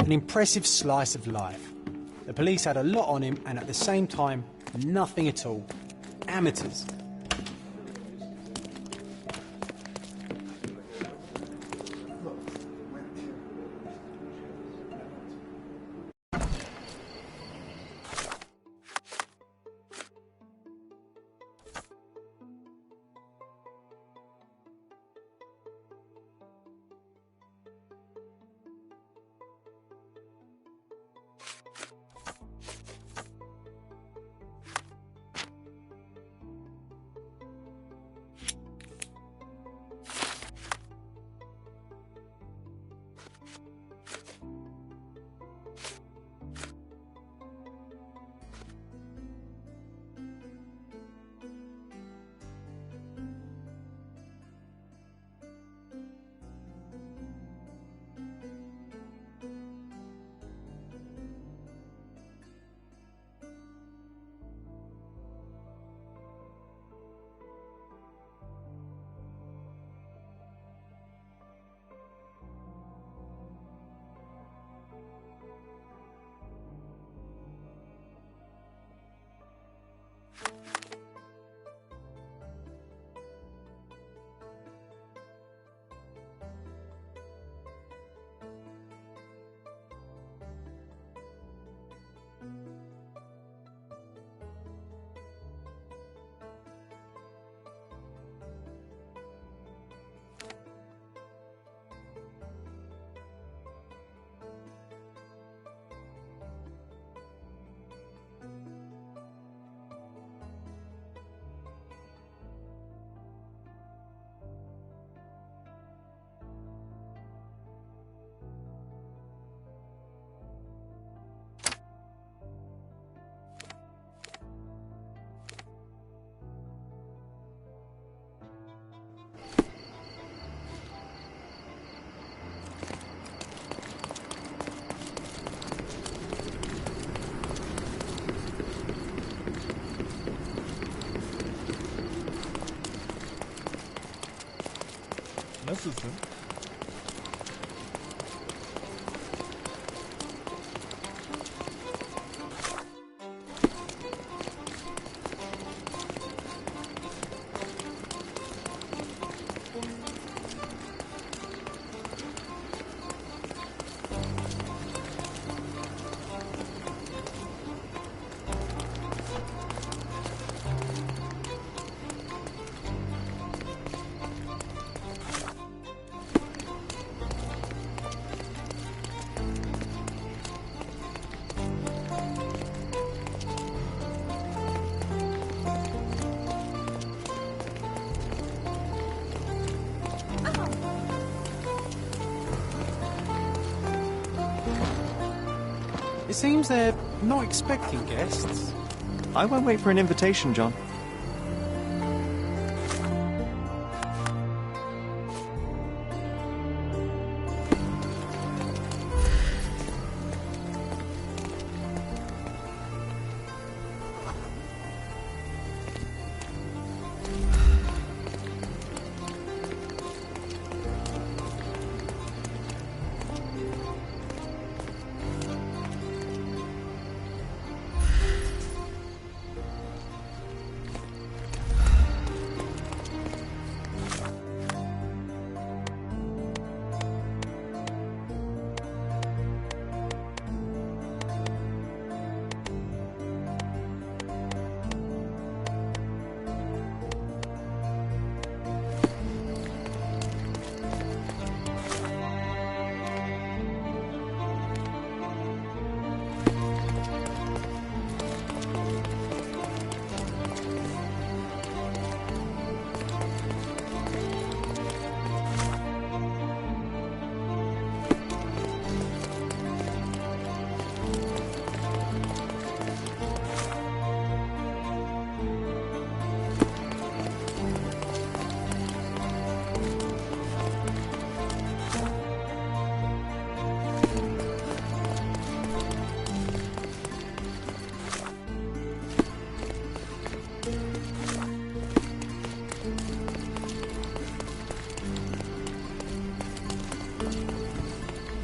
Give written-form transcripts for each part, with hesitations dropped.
An impressive slice of life. The police had a lot on him, and at the same time, nothing at all. Amateurs. Nasılsın? It seems they're not expecting guests. I won't wait for an invitation, John.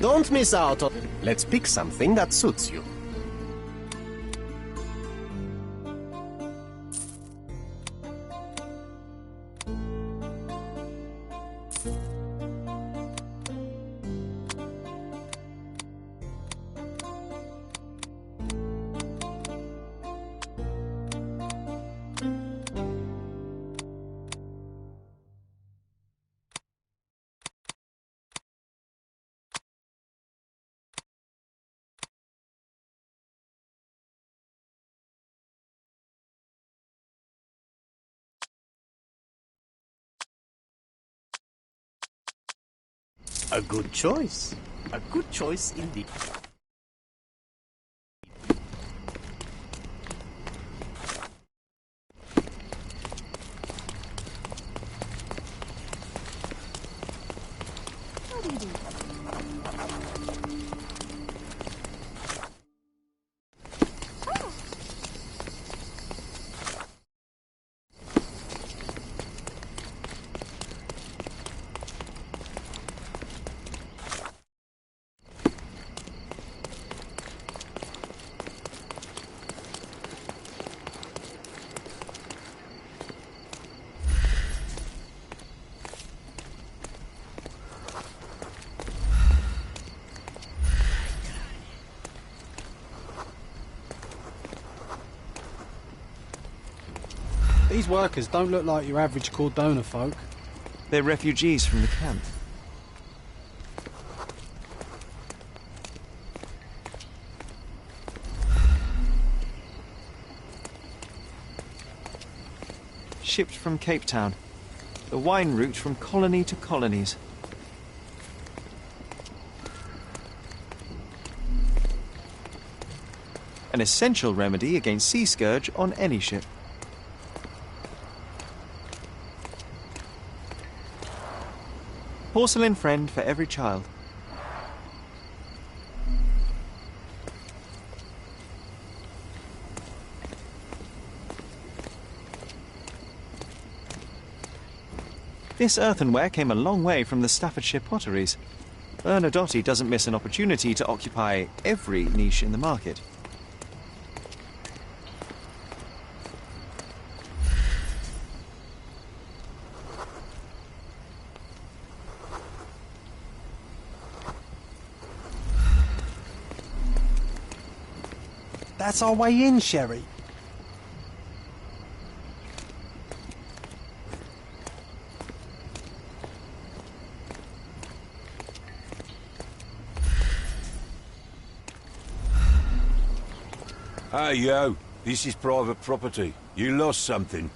Don't miss out on... Let's pick something that suits you. A good choice. A good choice indeed. These workers don't look like your average Cordona folk. They're refugees from the camp. Shipped from Cape Town. The wine route from colony to colonies. An essential remedy against sea scourge on any ship. Porcelain friend for every child. This earthenware came a long way from the Staffordshire potteries. Bernadotte doesn't miss an opportunity to occupy every niche in the market. That's our way in, Sherry. Hey, yo. This is private property. You lost something.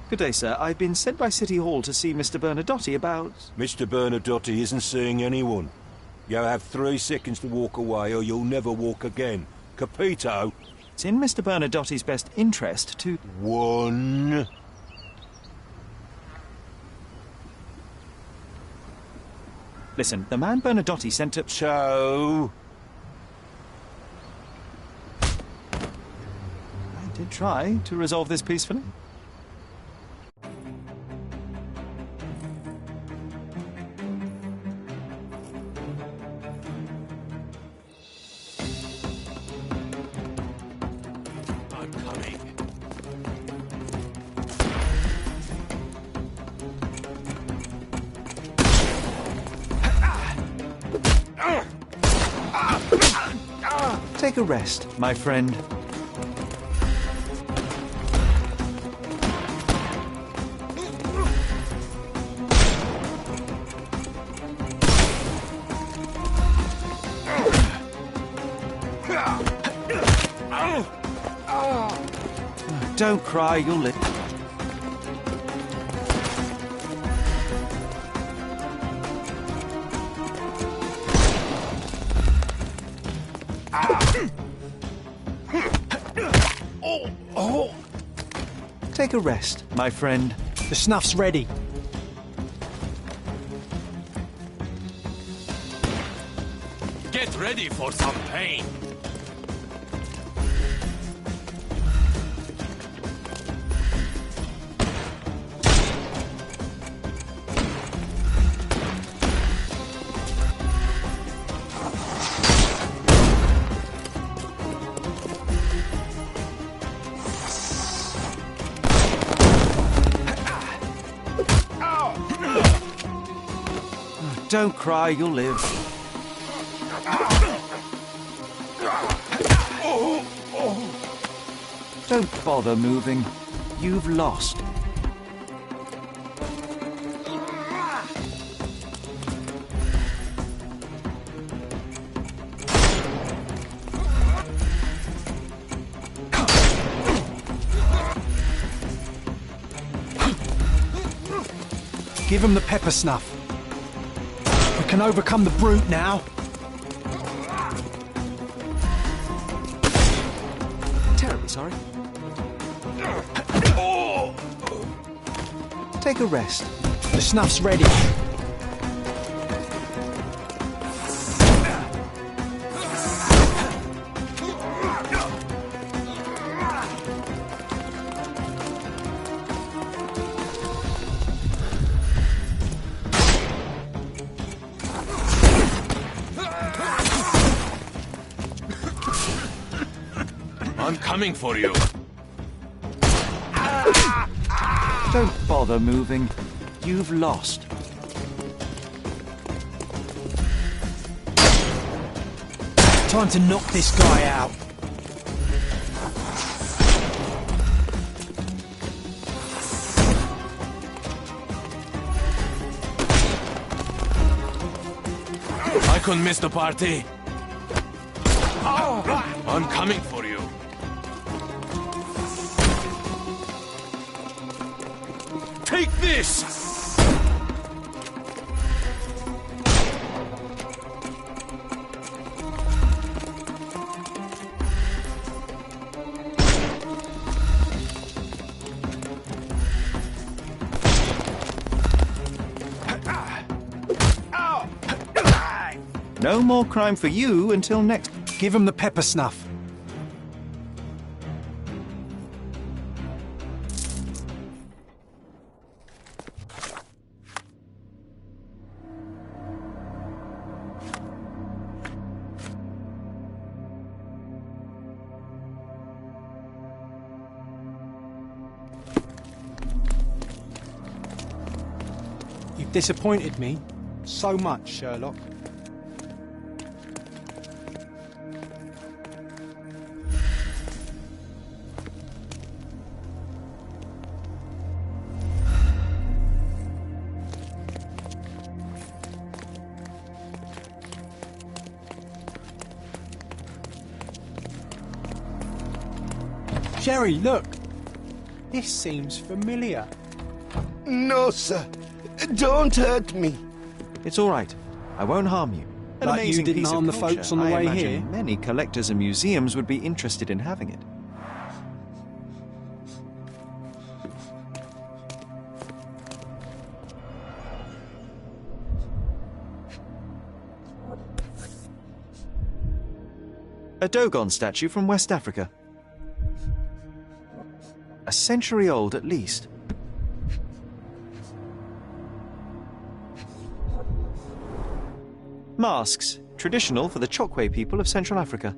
Good day, sir. I've been sent by City Hall to see Mr. Bernadotte about... Mr. Bernadotte isn't seeing anyone. You have 3 seconds to walk away or you'll never walk again. Capito? It's in Mr. Bernadotte's best interest to... 1... Listen, the man Bernadotte sent to... 2... I did try to resolve this peacefully. Take a rest, my friend. Don't cry, you'll live. Take a rest, my friend. The snuff's ready. Get ready for some pain. Don't cry, you'll live. Don't bother moving. You've lost. Give him the pepper snuff. We can overcome the brute now. Terribly sorry. Take a rest. The snuff's ready. I'm coming for you. Don't bother moving. You've lost. Time to knock this guy out. I couldn't miss the party. I'm coming for you. Take this! No more crime for you until next. Give him the pepper snuff. You've disappointed me so much, Sherlock. Sherry, look! This seems familiar. No, sir. Don't hurt me. It's all right. I won't harm you. An Like you amazing didn't piece harm of the culture. folks on the I way imagine here. many collectors and museums would be interested in having it. A Dogon statue from West Africa. A century old at least. Masks, traditional for the Chokwe people of Central Africa.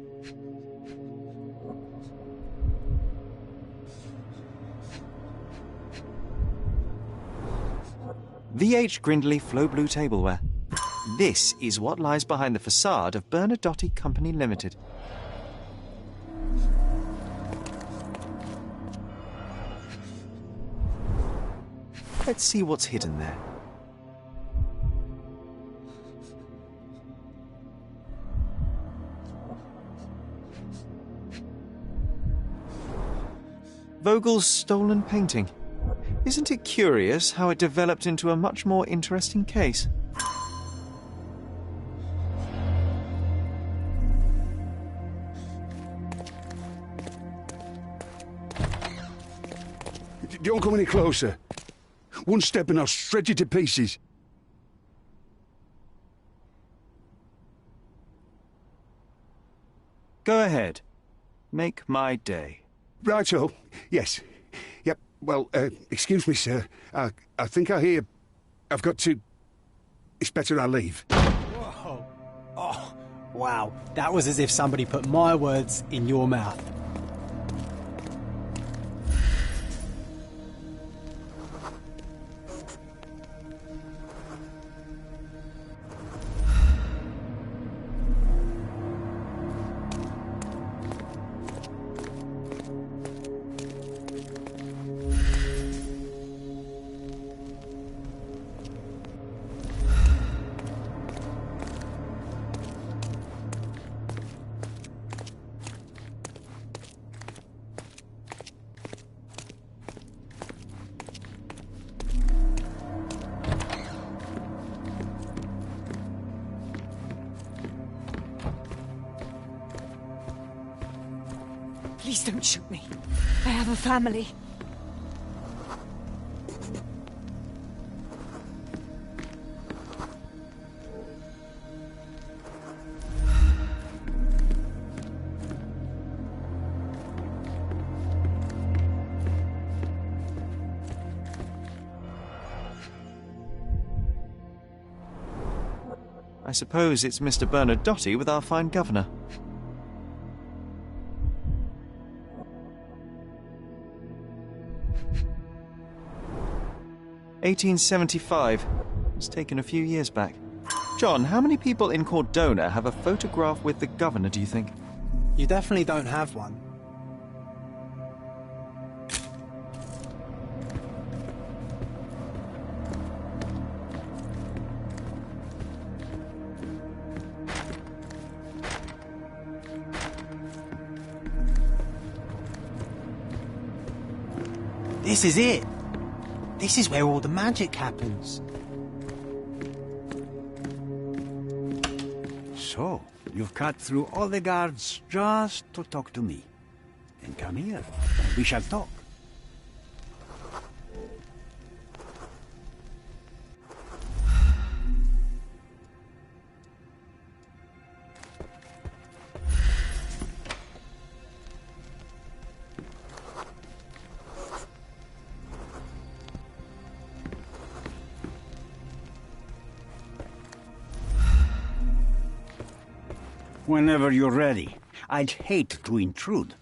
V.H. Grindley Flow Blue tableware. This is what lies behind the facade of Bernadotte Company Limited. Let's see what's hidden there. Vogel's stolen painting. Isn't it curious how it developed into a much more interesting case? Don't come any closer. One step and I'll shred you to pieces. Go ahead. Make my day. Righto. Yes. Yep. Well, excuse me, sir. I think I hear... I've got to... It's better I leave. Whoa. Oh, wow. That was as if somebody put my words in your mouth. Please don't shoot me. I have a family. I suppose it's Mr. Bernadotte with our fine governor. "1875. It's taken a few years back. John, how many people in Cordona have a photograph with the governor, do you think? You definitely don't have one. This is it. This is where all the magic happens. So, you've cut through all the guards just to talk to me. Then come here, and we shall talk. Whenever you're ready. I'd hate to intrude.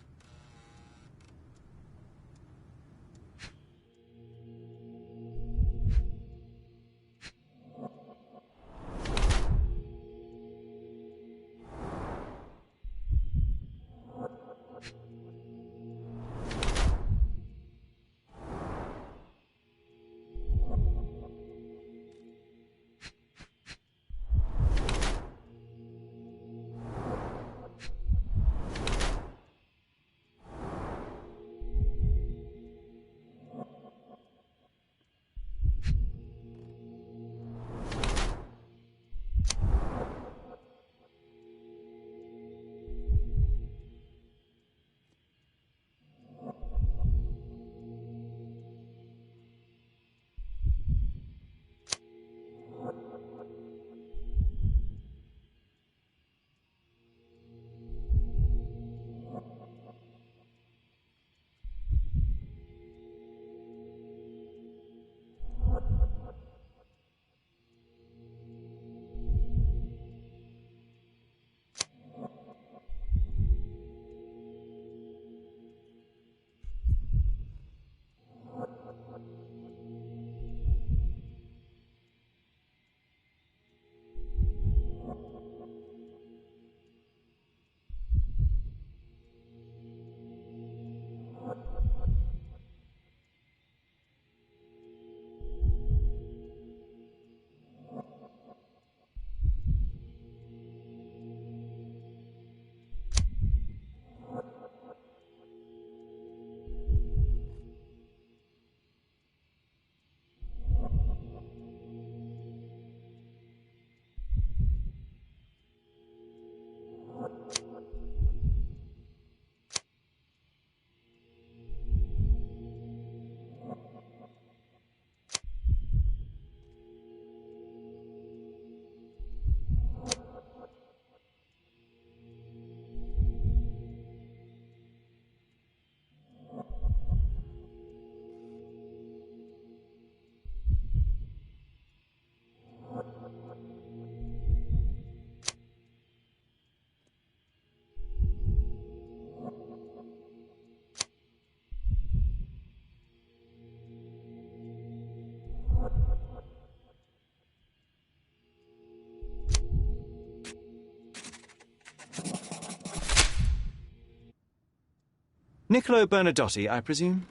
Niccolo Bernadotte, I presume?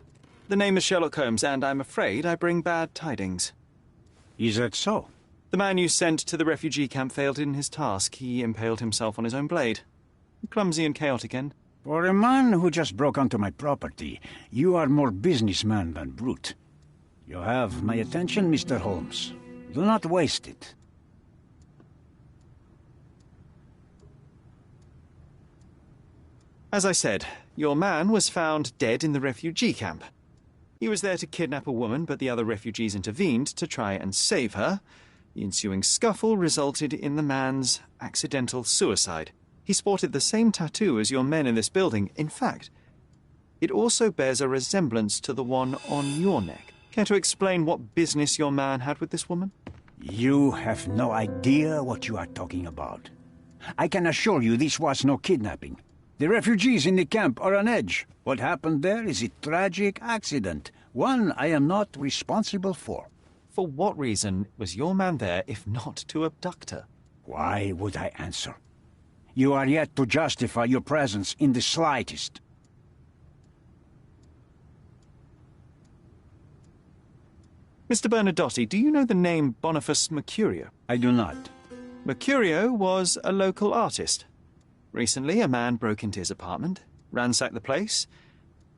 The name is Sherlock Holmes, and I'm afraid I bring bad tidings. Is that so? The man you sent to the refugee camp failed in his task. He impaled himself on his own blade. Clumsy and chaotic end. For a man who just broke onto my property, you are more businessman than brute. You have my attention, Mr. Holmes. Do not waste it. As I said, your man was found dead in the refugee camp. He was there to kidnap a woman, but the other refugees intervened to try and save her. The ensuing scuffle resulted in the man's accidental suicide. He sported the same tattoo as your men in this building. In fact, it also bears a resemblance to the one on your neck. Care to explain what business your man had with this woman? You have no idea what you are talking about. I can assure you this was no kidnapping. The refugees in the camp are on edge. What happened there is a tragic accident, one I am not responsible for. For what reason was your man there if not to abduct her? Why would I answer? You are yet to justify your presence in the slightest. Mr. Bernadotti, do you know the name Boniface Mercurio? I do not. Mercurio was a local artist. Recently, a man broke into his apartment, ransacked the place,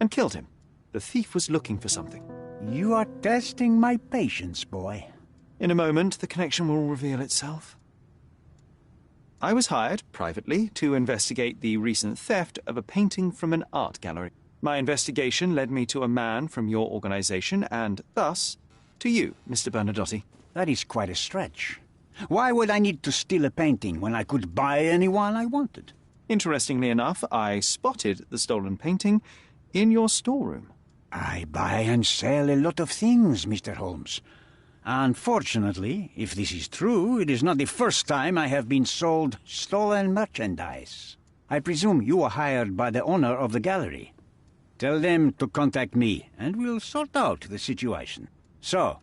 and killed him. The thief was looking for something. You are testing my patience, boy. In a moment, the connection will reveal itself. I was hired, privately, to investigate the recent theft of a painting from an art gallery. My investigation led me to a man from your organization, and thus, to you, Mr. Bernadotti. That is quite a stretch. Why would I need to steal a painting when I could buy anyone I wanted? Interestingly enough, I spotted the stolen painting in your storeroom. I buy and sell a lot of things, Mr. Holmes. Unfortunately, if this is true, it is not the first time I have been sold stolen merchandise. I presume you were hired by the owner of the gallery. Tell them to contact me, and we'll sort out the situation. So,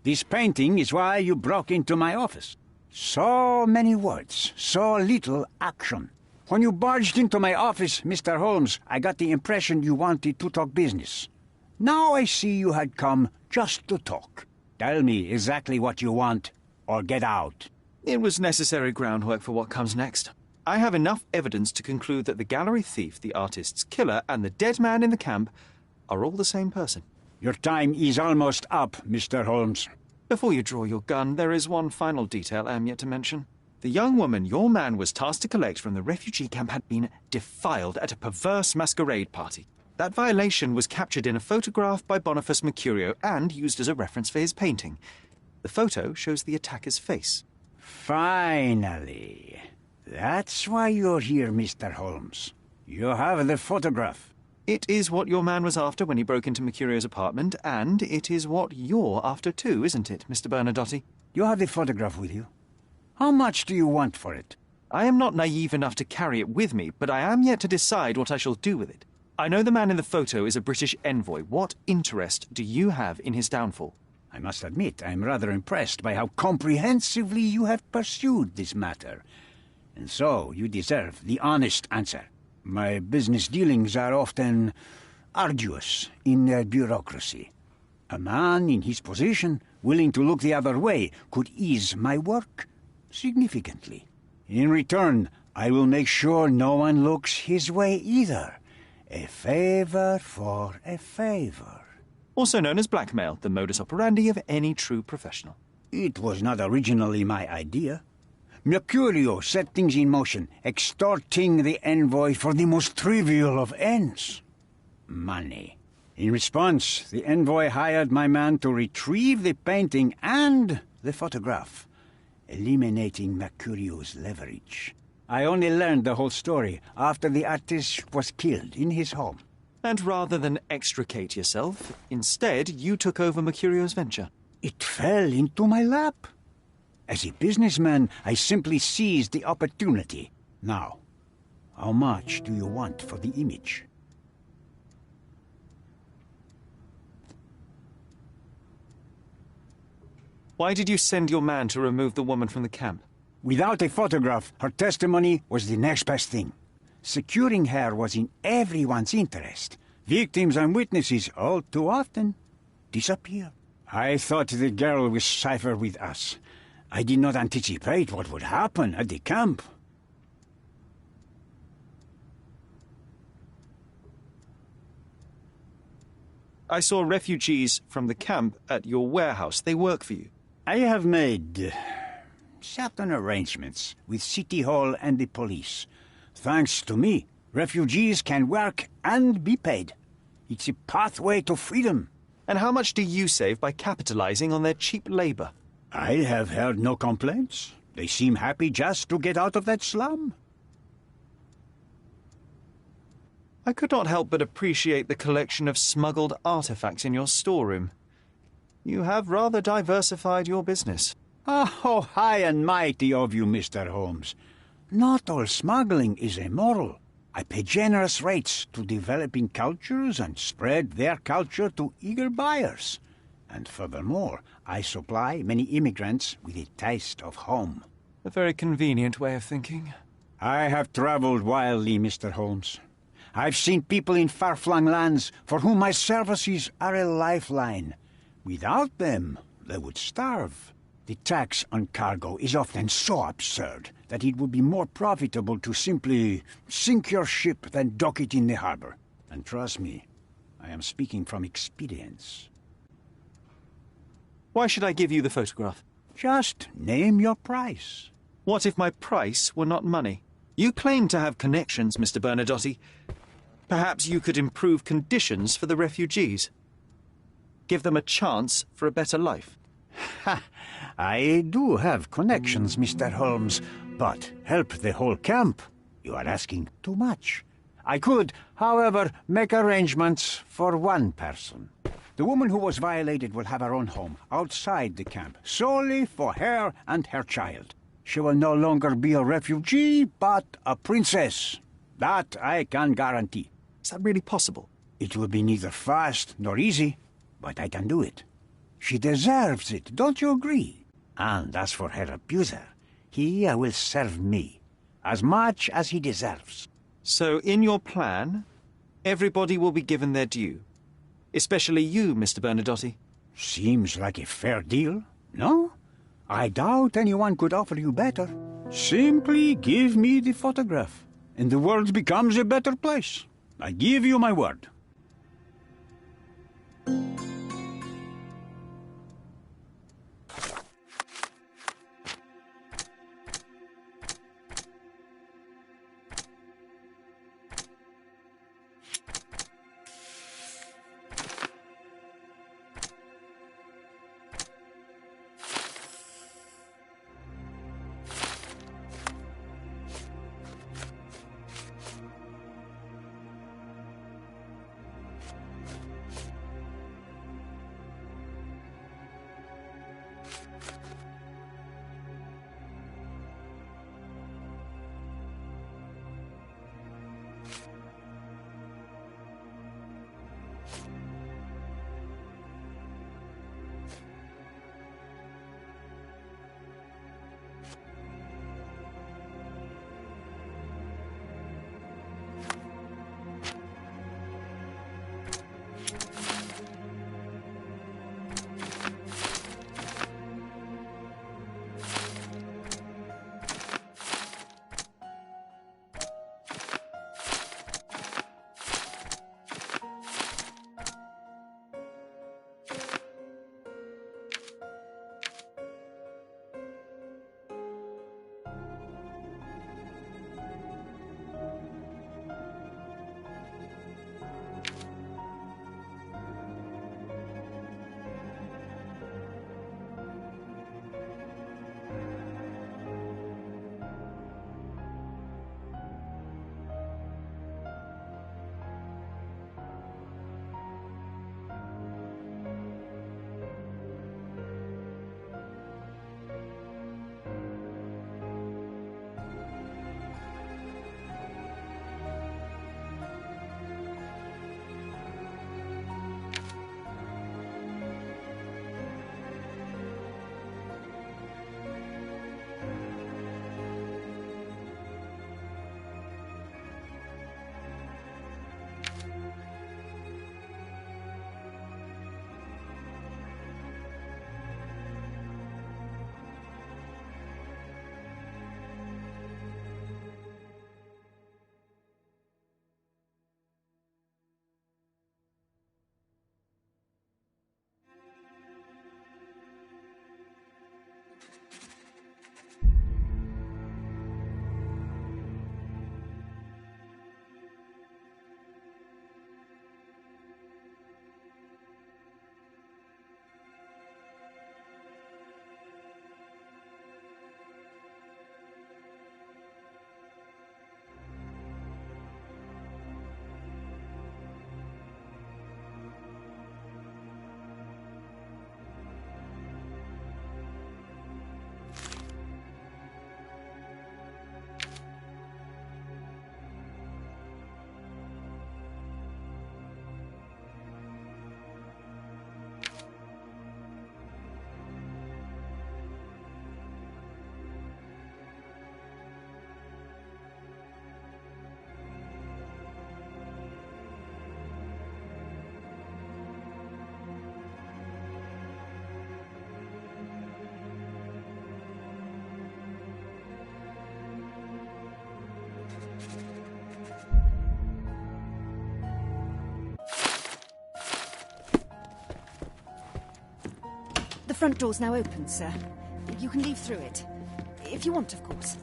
this painting is why you broke into my office. So many words, so little action. When you barged into my office, Mr. Holmes, I got the impression you wanted to talk business. Now I see you had come just to talk. Tell me exactly what you want, or get out. It was necessary groundwork for what comes next. I have enough evidence to conclude that the gallery thief, the artist's killer, and the dead man in the camp are all the same person. Your time is almost up, Mr. Holmes. Before you draw your gun, there is one final detail I am yet to mention. The young woman your man was tasked to collect from the refugee camp had been defiled at a perverse masquerade party. That violation was captured in a photograph by Boniface Mercurio and used as a reference for his painting. The photo shows the attacker's face. Finally. That's why you're here, Mr. Holmes. You have the photograph. It is what your man was after when he broke into Mercurio's apartment, and it is what you're after too, isn't it, Mr. Bernadotti? You have the photograph with you. How much do you want for it? I am not naive enough to carry it with me, but I am yet to decide what I shall do with it. I know the man in the photo is a British envoy. What interest do you have in his downfall? I must admit, I am rather impressed by how comprehensively you have pursued this matter. And so, you deserve the honest answer. My business dealings are often arduous in their bureaucracy. A man in his position, willing to look the other way, could ease my work significantly. In return, I will make sure no one looks his way either. A favor for a favor. Also known as blackmail, the modus operandi of any true professional. It was not originally my idea. Mercurio set things in motion, extorting the envoy for the most trivial of ends. Money. In response, the envoy hired my man to retrieve the painting and the photograph, eliminating Mercurio's leverage. I only learned the whole story after the artist was killed in his home. And rather than extricate yourself, instead you took over Mercurio's venture. It fell into my lap. As a businessman, I simply seized the opportunity. Now, how much do you want for the image? Why did you send your man to remove the woman from the camp? Without a photograph, her testimony was the next best thing. Securing her was in everyone's interest. Victims and witnesses all too often disappear. I thought the girl was safer with us. I did not anticipate what would happen at the camp. I saw refugees from the camp at your warehouse. They work for you. I have made certain arrangements with City Hall and the police. Thanks to me, Refugees can work and be paid. It's a pathway to freedom. And how much do you save by capitalizing on their cheap labor? I have heard no complaints. They seem happy just to get out of that slum. I could not help but appreciate the collection of smuggled artifacts in your storeroom. You have rather diversified your business. Oh, high and mighty of you, Mr. Holmes. Not all smuggling is immoral. I pay generous rates to developing cultures and spread their culture to eager buyers. And furthermore, I supply many immigrants with a taste of home. A very convenient way of thinking. I have traveled wildly, Mr. Holmes. I've seen people in far-flung lands for whom my services are a lifeline. Without them, they would starve. The tax on cargo is often so absurd that it would be more profitable to simply sink your ship than dock it in the harbor. And trust me, I am speaking from experience. Why should I give you the photograph? Just name your price. What if my price were not money? You claim to have connections, Mr. Bernadotte. Perhaps you could improve conditions for the refugees. Give them a chance for a better life. Ha! I do have connections, Mr. Holmes, but help the whole camp? You are asking too much. I could, however, make arrangements for one person. The woman who was violated will have her own home outside the camp, solely for her and her child. She will no longer be a refugee, but a princess. That I can guarantee. Is that really possible? It will be neither fast nor easy, but I can do it. She deserves it, don't you agree? And as for her abuser, he will serve me, as much as he deserves. So, in your plan, everybody will be given their due. Especially you, Mr. Bernadotte. Seems like a fair deal, no? I doubt anyone could offer you better. Simply give me the photograph, and the world becomes a better place. I give you my word. front door's now open, sir. You can leave through it. If you want, of course.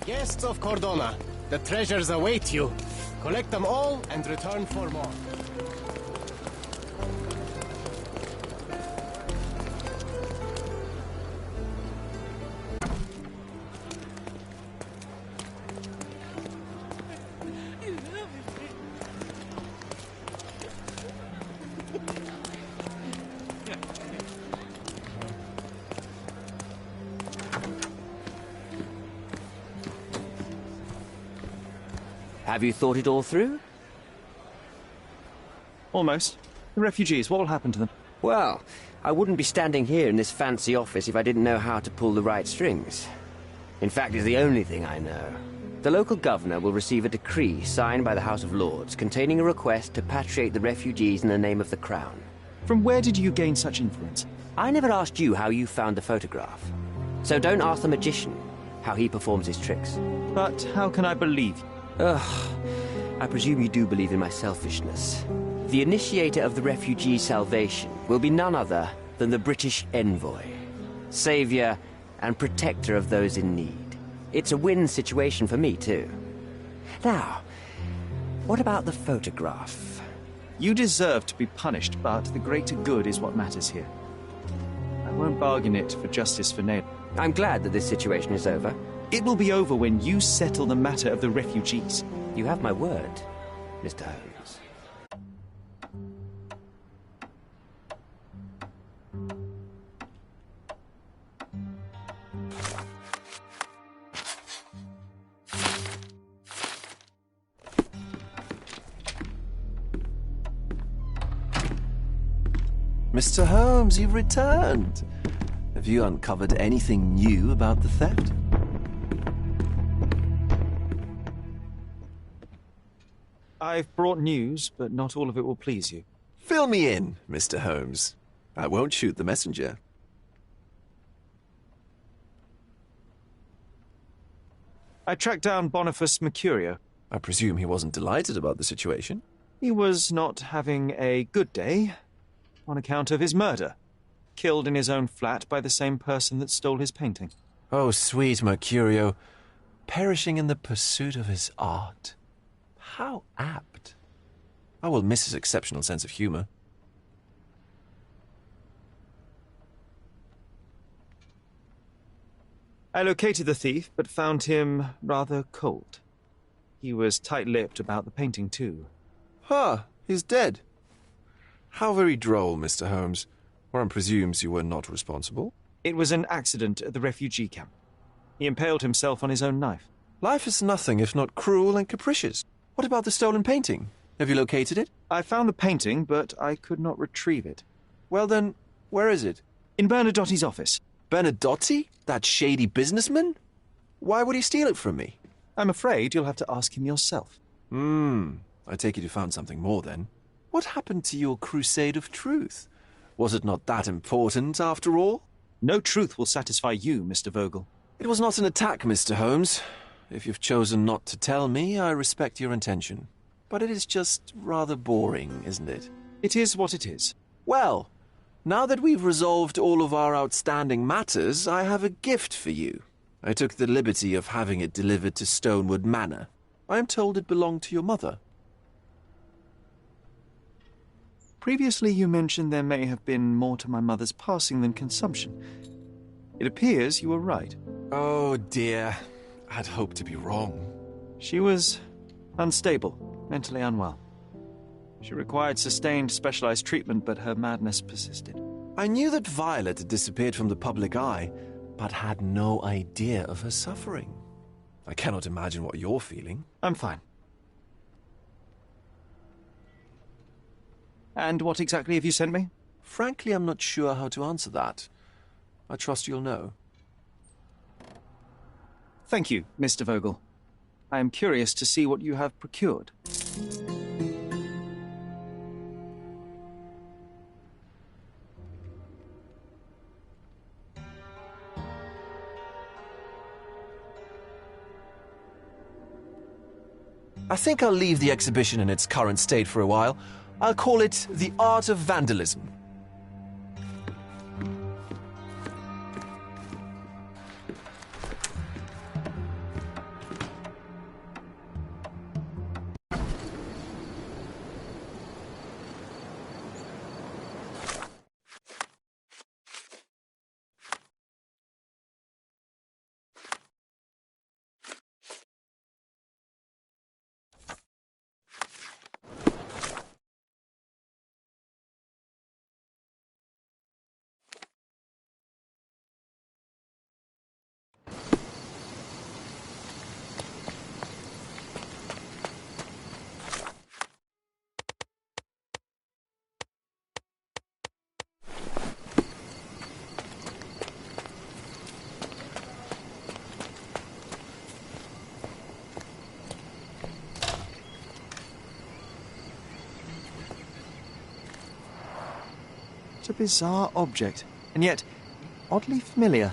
Guests of Cordona, the treasures await you. Collect them all and return for more. Have you thought it all through? Almost. The refugees, what will happen to them? Well, I wouldn't be standing here in this fancy office if I didn't know how to pull the right strings. In fact, it's the only thing I know. The local governor will receive a decree signed by the House of Lords containing a request to patriate the refugees in the name of the Crown. From where did you gain such influence? I never asked you how you found the photograph. So don't ask the magician how he performs his tricks. But how can I believe you? Ugh, I presume you do believe in my selfishness. The initiator of the refugee salvation will be none other than the British envoy, saviour and protector of those in need. It's a win situation for me, too. Now, what about the photograph? You deserve to be punished, but the greater good is what matters here. I won't bargain it for justice for Ned. I'm glad that this situation is over. It will be over when you settle the matter of the refugees. You have my word, Mr. Holmes. Mr. Holmes, you've returned. Have you uncovered anything new about the theft? I've brought news, but not all of it will please you. Fill me in, Mr. Holmes. I won't shoot the messenger. I tracked down Boniface Mercurio. I presume he wasn't delighted about the situation. He was not having a good day on account of his murder. Killed in his own flat by the same person that stole his painting. Oh, sweet Mercurio. Perishing in the pursuit of his art. How apt. I will miss his exceptional sense of humor. I located the thief, but found him rather cold. He was tight-lipped about the painting, too. Huh, he's dead. How very droll, Mr. Holmes. Warren presumes you were not responsible. It was an accident at the refugee camp. He impaled himself on his own knife. Life is nothing if not cruel and capricious. What about the stolen painting? Have you located it? I found the painting, but I could not retrieve it. Well then, where is it? In Bernadotti's office. Bernadotti? That shady businessman? Why would he steal it from me? I'm afraid you'll have to ask him yourself. I take it you found something more then. What happened to your crusade of truth? Was it not that important, after all? No truth will satisfy you, Mr. Vogel. It was not an attack, Mr. Holmes. If you've chosen not to tell me, I respect your intention. But it is just rather boring, isn't it? It is what it is. Well, now that we've resolved all of our outstanding matters, I have a gift for you. I took the liberty of having it delivered to Stonewood Manor. I am told it belonged to your mother. Previously you mentioned there may have been more to my mother's passing than consumption. It appears you were right. Oh dear. I'd hoped to be wrong. She was unstable, mentally unwell. She required sustained specialized treatment, but her madness persisted. I knew that Violet had disappeared from the public eye, but had no idea of her suffering. I cannot imagine what you're feeling. I'm fine. And what exactly have you sent me? Frankly, I'm not sure how to answer that. I trust you'll know. Thank you, Mr. Vogel. I am curious to see what you have procured. I think I'll leave the exhibition in its current state for a while. I'll call it The Art of Vandalism. It's a bizarre object, and yet oddly familiar.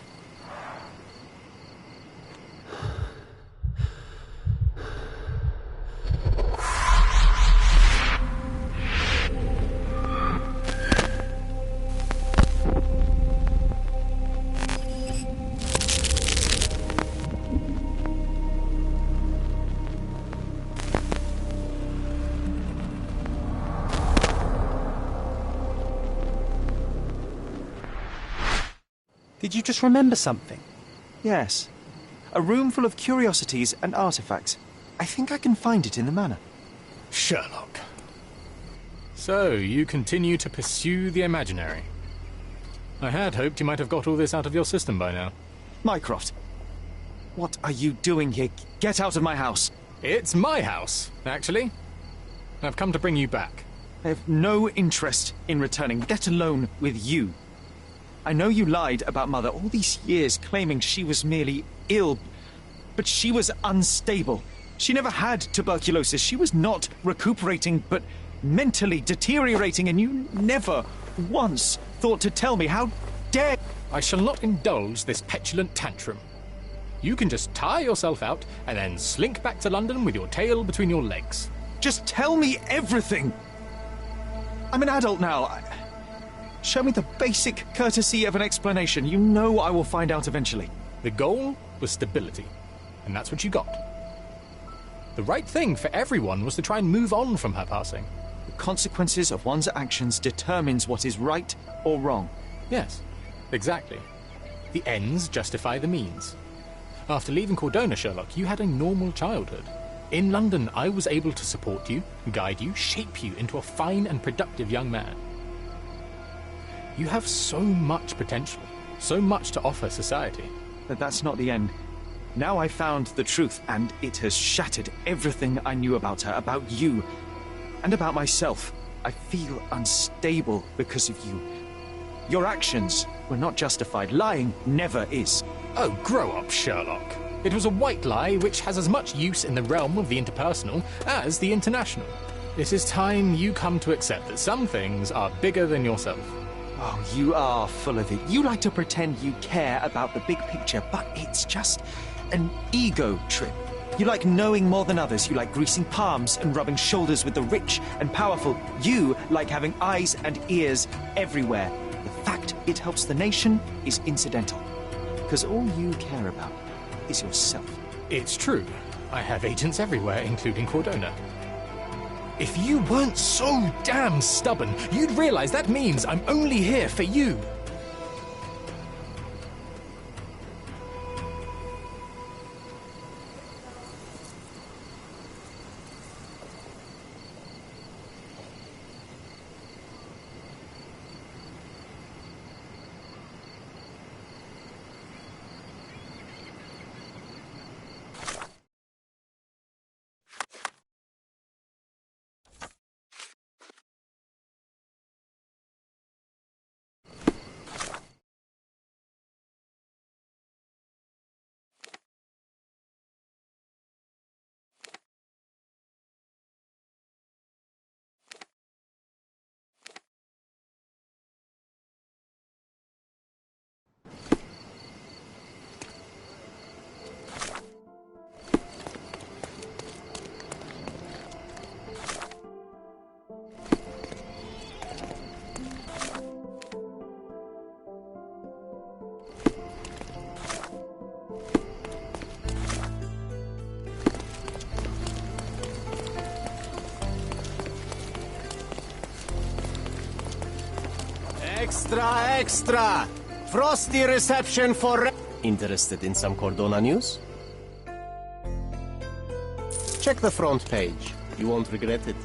Did you just remember something? Yes. A room full of curiosities and artifacts. I think I can find it in the manor. Sherlock. So, you continue to pursue the imaginary. I had hoped you might have got all this out of your system by now. Mycroft, what are you doing here? Get out of my house. It's my house, actually. I've come to bring you back. I have no interest in returning, let alone with you. I know you lied about Mother all these years, claiming she was merely ill, but she was unstable. She never had tuberculosis. She was not recuperating, but mentally deteriorating, and you never once thought to tell me. How dare... I shall not indulge this petulant tantrum. You can just tire yourself out and then slink back to London with your tail between your legs. Just tell me everything! I'm an adult now. Show me the basic courtesy of an explanation. You know I will find out eventually. The goal was stability, and that's what you got. The right thing for everyone was to try and move on from her passing. The consequences of one's actions determines what is right or wrong. Yes, exactly. The ends justify the means. After leaving Cordona, Sherlock, you had a normal childhood. In London, I was able to support you, guide you, shape you into a fine and productive young man. You have so much potential, so much to offer society. But that's not the end. Now I found the truth, and it has shattered everything I knew about her, about you, and about myself. I feel unstable because of you. Your actions were not justified. Lying never is. Oh, grow up, Sherlock. It was a white lie which has as much use in the realm of the interpersonal as the international. It is time you come to accept that some things are bigger than yourself. Oh, you are full of it. You like to pretend you care about the big picture, but it's just an ego trip. You like knowing more than others. You like greasing palms and rubbing shoulders with the rich and powerful. You like having eyes and ears everywhere. The fact it helps the nation is incidental, because all you care about is yourself. It's true. I have agents everywhere, including Cordona. If you weren't so damn stubborn, you'd realize that means I'm only here for you. Extra, extra! Frosty reception for... Interested in some Cordona news? Check the front page. You won't regret it.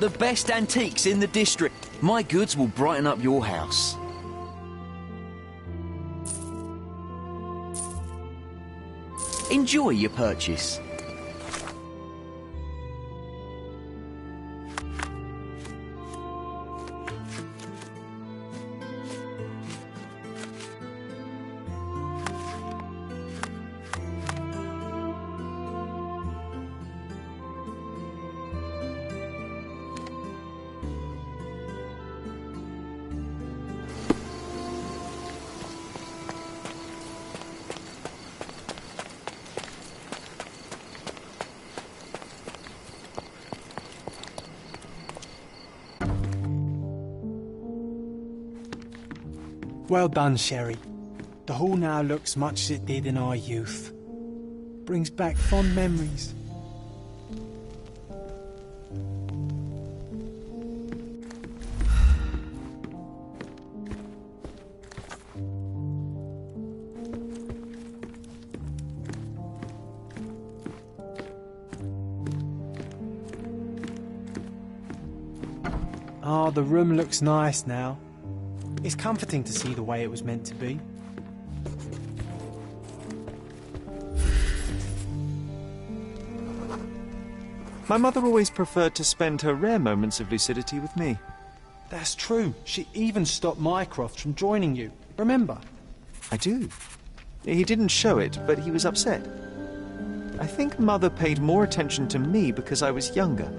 The best antiques in the district. My goods will brighten up your house. Enjoy your purchase. Well done, Sherry. The hall now looks much as it did in our youth. Brings back fond memories. Ah, the room looks nice now. It's comforting to see the way it was meant to be. My mother always preferred to spend her rare moments of lucidity with me. That's true. She even stopped Mycroft from joining you. Remember? I do. He didn't show it, but he was upset. I think Mother paid more attention to me because I was younger.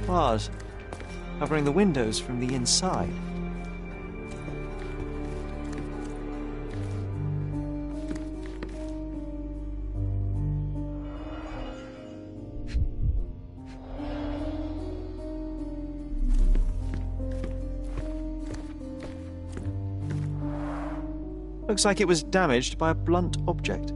Bars covering the windows from the inside. Looks like it was damaged by a blunt object.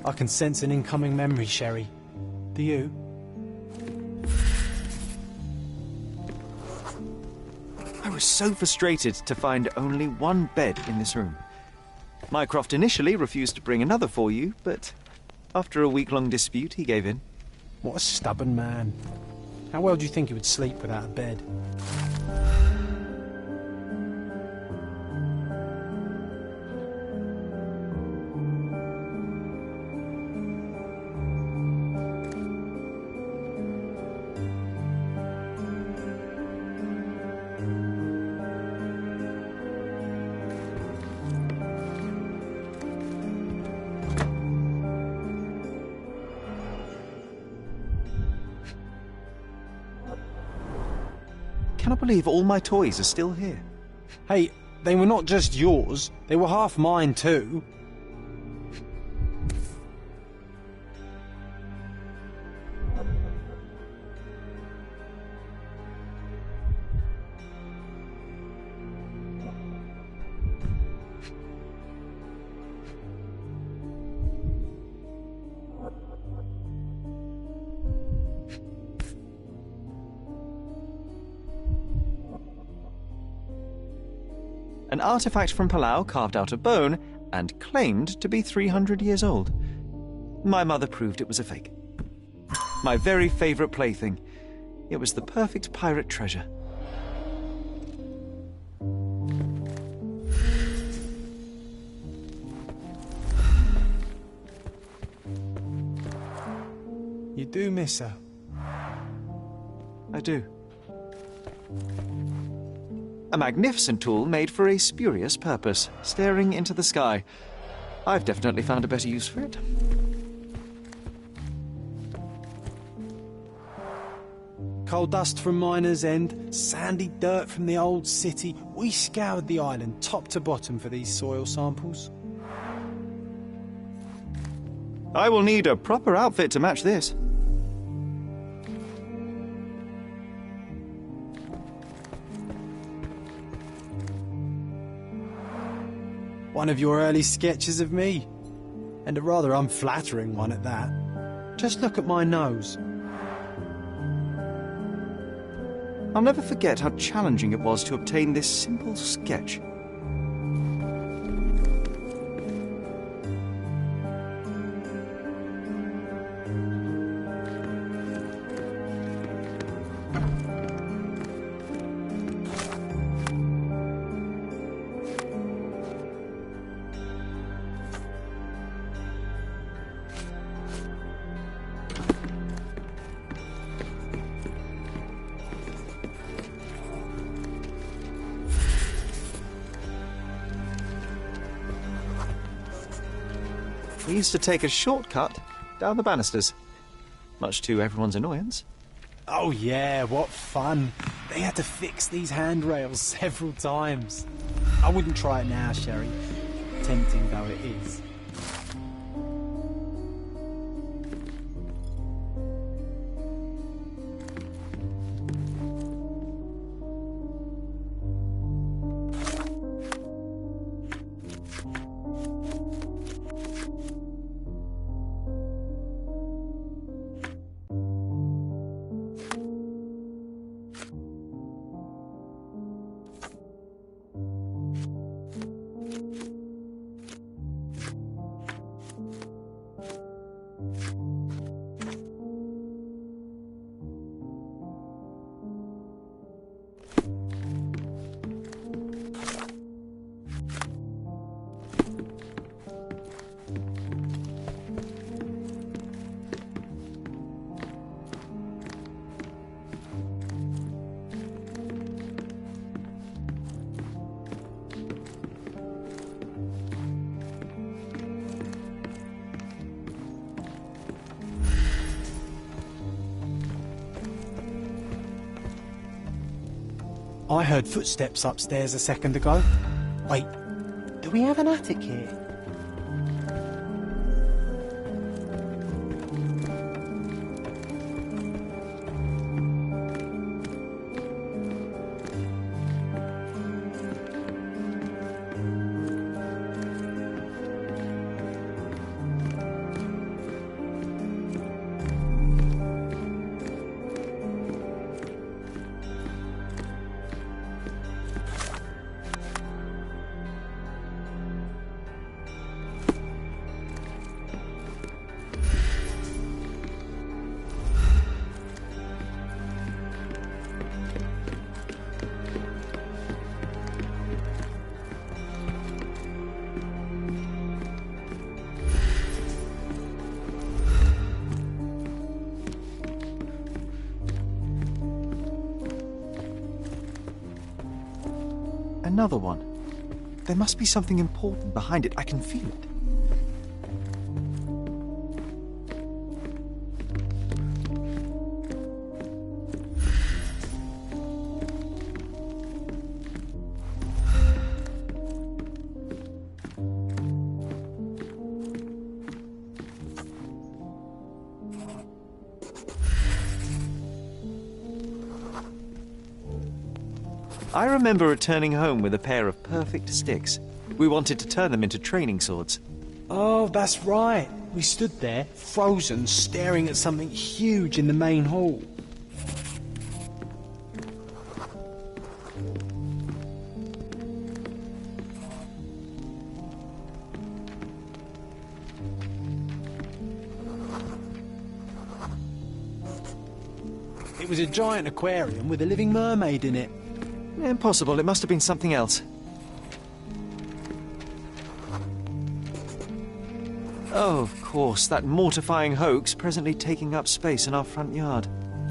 I can sense an incoming memory, Sherry. Do you? I was so frustrated to find only one bed in this room. Mycroft initially refused to bring another for you, but after a week-long dispute, he gave in. What a stubborn man. How well do you think he would sleep without a bed? cannot believe all my toys are still here. Hey, they were not just yours, they were half mine too. An artifact from Palau carved out of bone and claimed to be 300 years old. My mother proved it was a fake. My very favourite plaything. It was the perfect pirate treasure. You do miss her. I do. A magnificent tool made for a spurious purpose, staring into the sky. I've definitely found a better use for it. Coal dust from Miner's End, sandy dirt from the old city. We scoured the island top to bottom for these soil samples. I will need a proper outfit to match this. One of your early sketches of me. And a rather unflattering one at that. Just look at my nose. I'll never forget how challenging it was to obtain this simple sketch. We used to take a shortcut down the banisters, much to everyone's annoyance. Oh yeah, what fun. They had to fix these handrails several times. I wouldn't try it now, Sherry, tempting though it is. I heard footsteps upstairs a second ago. Wait, do we have an attic here? Another one. There must be something important behind it. I can feel it. I remember returning home with a pair of perfect sticks. We wanted to turn them into training swords. Oh, that's right. We stood there, frozen, staring at something huge in the main hall. It was a giant aquarium with a living mermaid in it. Impossible, it must have been something else. Oh, of course, that mortifying hoax presently taking up space in our front yard.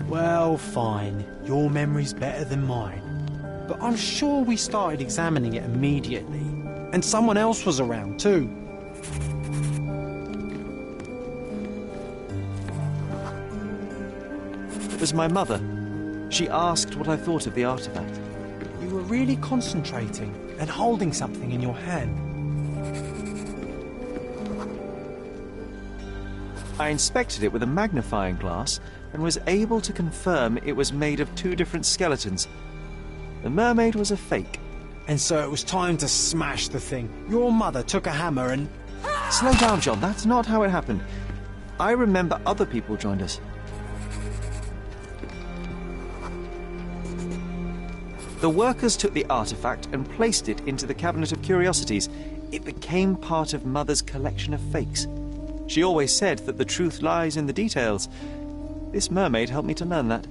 Well, fine. Your memory's better than mine. But I'm sure we started examining it immediately. And someone else was around, too. It was my mother. She asked what I thought of the artifact. You were really concentrating and holding something in your hand. I inspected it with a magnifying glass and was able to confirm it was made of two different skeletons. The mermaid was a fake. And so it was time to smash the thing. Your mother took a hammer and... Slow down, John. That's not how it happened. I remember other people joined us. The workers took the artifact and placed it into the Cabinet of Curiosities. It became part of Mother's collection of fakes. She always said that the truth lies in the details. This mermaid helped me to learn that.